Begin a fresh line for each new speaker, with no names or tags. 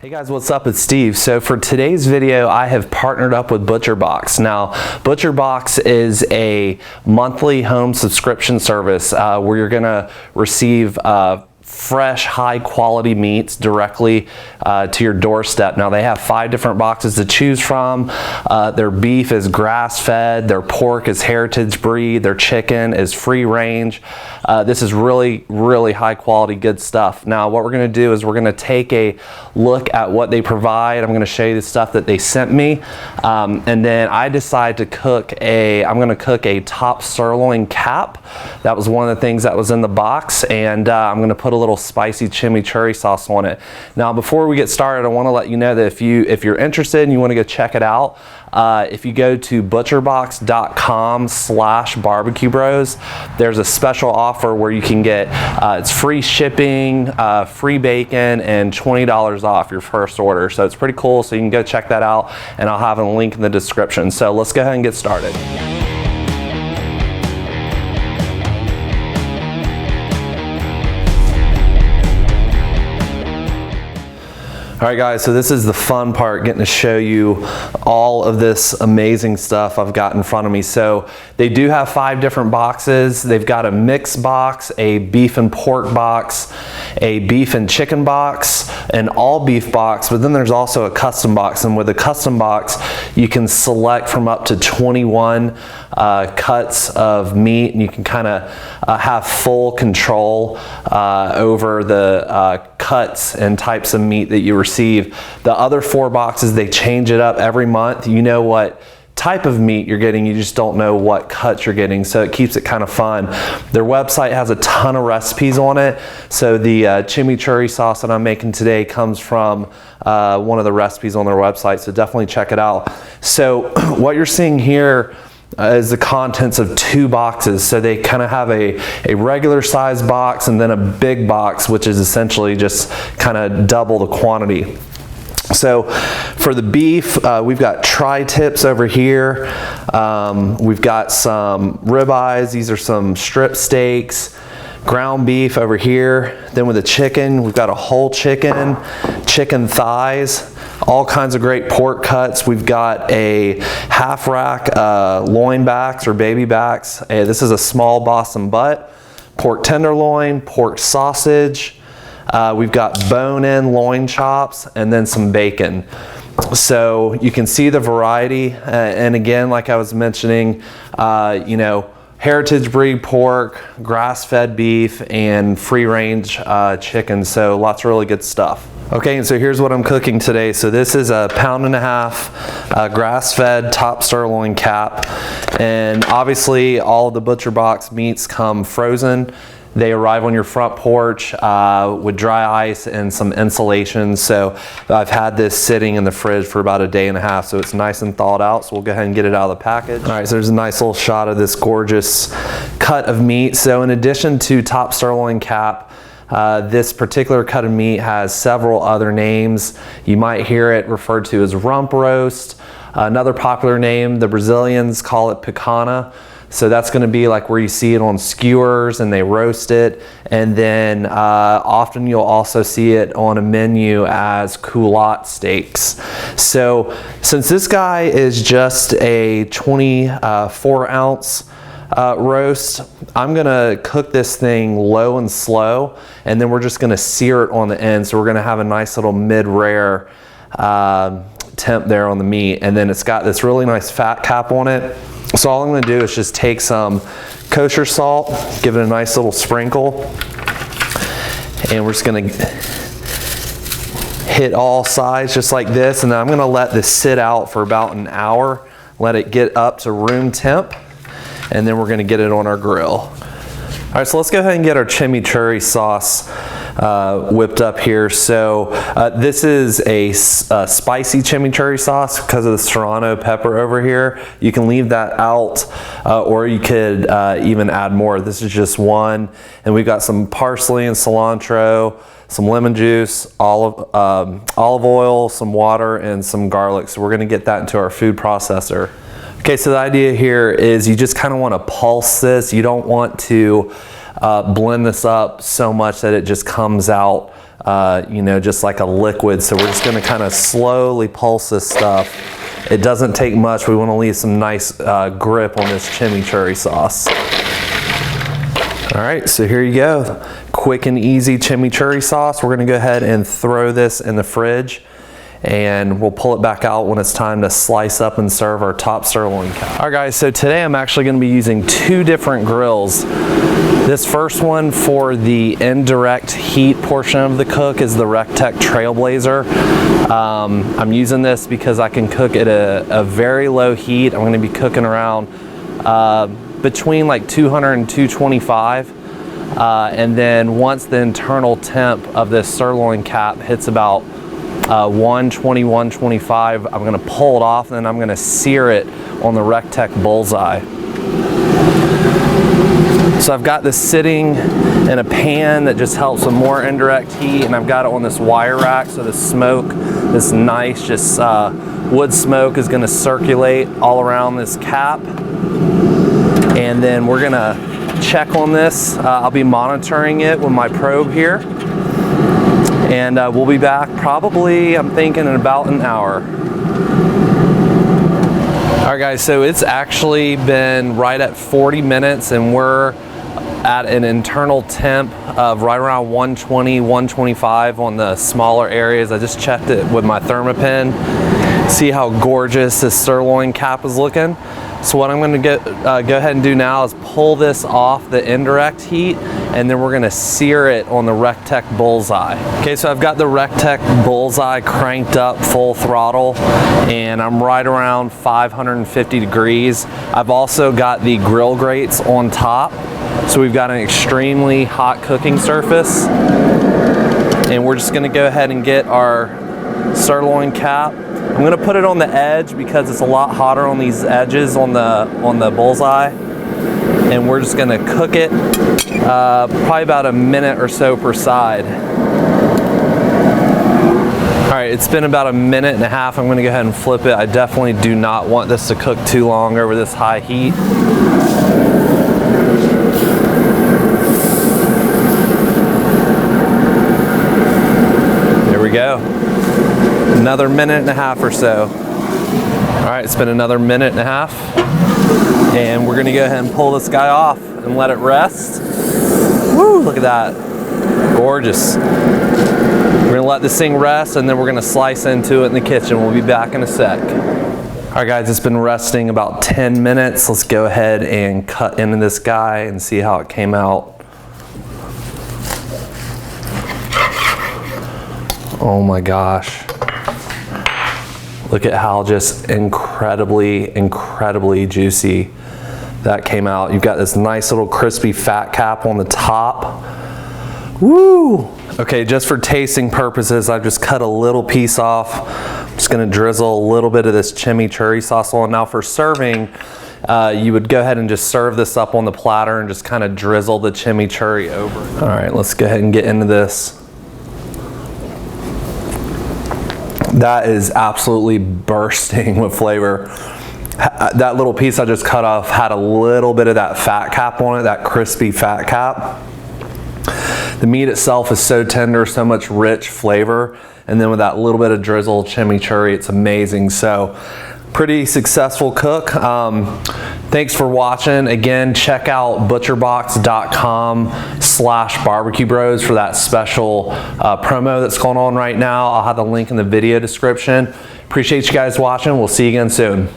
Hey guys, what's up? It's Steve. So for today's video, I have partnered up with ButcherBox. Now, ButcherBox is a monthly home subscription service where you're gonna receive fresh, high quality meats directly to your doorstep. Now they have 5 different boxes to choose from. Their beef is grass fed, their pork is heritage breed, their chicken is free range. This is really high quality, good stuff. Now what we're gonna do is we're gonna take a look at what they provide. I'm gonna show you the stuff that they sent me. And then I decided to cook I'm gonna cook a top sirloin cap. That was one of the things that was in the box, and I'm gonna put a little spicy chimichurri sauce on it. Now before we get started, I want to let you know that if you're interested and you want to go check it out, if you go to butcherbox.com/barbecue bros, there's a special offer where you can get it's free shipping, free bacon, and $20 off your first order. So it's pretty cool, so you can go check that out, and I'll have a link in the description. So let's go ahead and get started. All right guys, so this is the fun part, getting to show you all of this amazing stuff I've got in front of me. So they do have 5 different boxes. They've got a mixed box, a beef and pork box, a beef and chicken box, an all beef box, but then there's also a custom box. And with a custom box, you can select from up to 21 cuts of meat, and you can kind of have full control over the cuts and types of meat that you receive. The other 4 boxes, they change it up every month. You know what type of meat you're getting, you just don't know what cuts you're getting, so it keeps it kind of fun. Their website has a ton of recipes on it. So the chimichurri sauce that I'm making today comes from one of the recipes on their website, so definitely check it out. So what you're seeing here is the contents of 2 boxes. So they kind of have a regular size box and then a big box, which is essentially just kind of double the quantity. So for the beef, we've got tri-tips over here. We've got some ribeyes. These are some strip steaks. Ground beef over here. Then with the chicken, we've got a whole chicken, chicken thighs, all kinds of great pork cuts. We've got a half rack loin backs or baby backs. This is a small Boston butt, pork tenderloin, pork sausage. We've got bone-in loin chops, and then some bacon. So you can see the variety. And again, like I was mentioning, you know, heritage breed pork, grass-fed beef, and free-range chicken. So lots of really good stuff. Okay, and so here's what I'm cooking today. So this is a 1.5 pound grass-fed top sirloin cap, and obviously all of the ButcherBox meats come frozen. They arrive on your front porch with dry ice and some insulation. So I've had this sitting in the fridge for about 1.5 days, so it's nice and thawed out. So we'll go ahead and get it out of the package. All right, so there's a nice little shot of this gorgeous cut of meat. So in addition to top sirloin cap, this particular cut of meat has several other names. You might hear it referred to as rump roast. Another popular name, the Brazilians call it picanha. So that's going to be like where you see it on skewers and they roast it. And then often you'll also see it on a menu as culotte steaks. So since this guy is just a 24 ounce roast, I'm gonna cook this thing low and slow, and then we're just gonna sear it on the end. So we're gonna have a nice little mid-rare temp there on the meat, and then it's got this really nice fat cap on it. So all I'm gonna do is just take some kosher salt, give it a nice little sprinkle, and we're just gonna hit all sides just like this, and then I'm gonna let this sit out for about an hour, let it get up to room temp, and then we're gonna get it on our grill. All right, so let's go ahead and get our chimichurri sauce whipped up here. So this is a spicy chimichurri sauce because of the serrano pepper over here. You can leave that out, or you could even add more. This is just one, and we've got some parsley and cilantro, some lemon juice, olive oil, some water, and some garlic. So we're gonna get that into our food processor. Okay, so the idea here is you just kind of want to pulse this. You don't want to blend this up so much that it just comes out, you know, just like a liquid. So we're just gonna kind of slowly pulse this stuff. It doesn't take much. We wanna leave some nice grip on this chimichurri sauce. All right, so here you go. Quick and easy chimichurri sauce. We're gonna go ahead and throw this in the fridge, and we'll pull it back out when it's time to slice up and serve our top sirloin cap. All right guys, so today I'm actually gonna be using 2 different grills. This first one for the indirect heat portion of the cook is the REC TEC Trailblazer. I'm using this because I can cook at a very low heat. I'm gonna be cooking around between like 200 and 225. And then once the internal temp of this sirloin cap hits about 120, 125, I'm gonna pull it off and then I'm gonna sear it on the REC TEC Bullseye. So I've got this sitting in a pan that just helps with more indirect heat, and I've got it on this wire rack, so the smoke, this nice just wood smoke is gonna circulate all around this cap. And then we're gonna check on this. I'll be monitoring it with my probe here. And we'll be back probably, I'm thinking, in about an hour. All right guys, so it's actually been right at 40 minutes and we're at an internal temp of right around 120, 125 on the smaller areas. I just checked it with my Thermopin. See how gorgeous this sirloin cap is looking. So what I'm gonna go ahead and do now is pull this off the indirect heat, and then we're gonna sear it on the REC TEC Bullseye. Okay, so I've got the REC TEC Bullseye cranked up full throttle, and I'm right around 550 degrees. I've also got the grill grates on top, so we've got an extremely hot cooking surface. And we're just gonna go ahead and get our sirloin cap. I'm gonna put it on the edge because it's a lot hotter on these edges on the bullseye, and we're just gonna cook it probably about a minute or so per side. All right, it's been about a minute and a half. I'm gonna go ahead and flip it. I definitely do not want this to cook too long over this high heat. There we go. Another minute and a half or so. All right, it's been another minute and a half. And we're gonna go ahead and pull this guy off and let it rest. Woo, look at that, gorgeous. We're gonna let this thing rest and then we're gonna slice into it in the kitchen. We'll be back in a sec. All right guys, it's been resting about 10 minutes. Let's go ahead and cut into this guy and see how it came out. Oh my gosh. Look at how just incredibly juicy that came out. You've got this nice little crispy fat cap on the top. Woo! Okay, just for tasting purposes, I've just cut a little piece off. I'm just gonna drizzle a little bit of this chimichurri sauce on. Now for serving, you would go ahead and just serve this up on the platter and just kind of drizzle the chimichurri over it. All right, let's go ahead and get into this. That is absolutely bursting with flavor. That little piece I just cut off had a little bit of that fat cap on it, that crispy fat cap. The meat itself is so tender, so much rich flavor. And then with that little bit of drizzle chimichurri, it's amazing. So pretty successful cook. Thanks for watching. Again, check out butcherbox.com/barbecuebros for that special promo that's going on right now. I'll have the link in the video description. Appreciate you guys watching. We'll see you again soon.